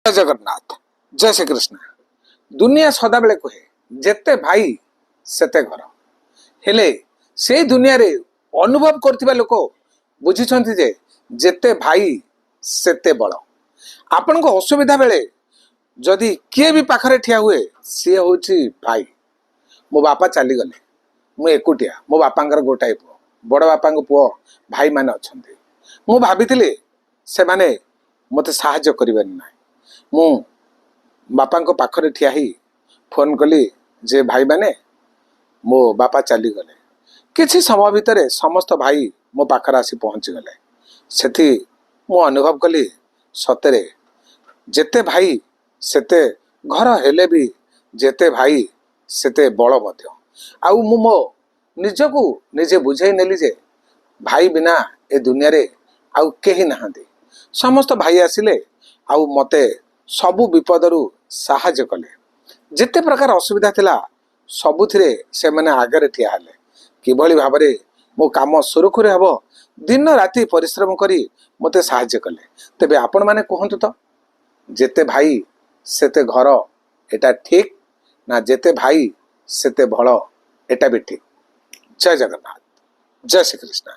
जय जगन्नाथ जय श्री कृष्ण। दुनिया सदाबेले कहे जेते भाई सेते घर हेले से दुनिया रे अनुभव करथिबा लोक बुझिछंती जे जेते भाई सेते बड़। आपण को असुविधा बेले जदि किए भी पाखरे ठिया हुए सी होची भाई। मो बापा चली गले मु एकुटिया मो बापांकर गोटाए पुओ बड़ बापा पुओ भाई माने अछंती। मु भाबिथिले से माने मते सहाय्य करिबेन ना। मु बापा पाखरे ठिया ही फोन कली जे भाई माने मो बापा चली गले। किछि समय भितर समस्त भाई मो पाखरे आसी पहुंची गले। सेठी मु अनुभव कली सतरे जेते भाई सेते घर हेले भी जेते भाई सेते बड़ मध्य। आउ मु मो निजको निजे बुझाई नेली जे भाई बिना ए दुनिया रे आउ केही नाहंती। समस्त भाई आसिले आउ मते सबु विपदरु साहाय्य कले। जेते प्रकार असुविधा थिला सबुथिरे से माने आगरे ठिया हले। किभली भाबरे मो काम सुरखुरे हबो दिन राति परिश्रम करी मते साहाय्य कले। तेबे आपण माने कहंतु तो जेते भाई सेते घर एटा ठीक ना जेते भाई सेते भल एटा भी ठीक। जय जगन्नाथ जय श्री कृष्ण।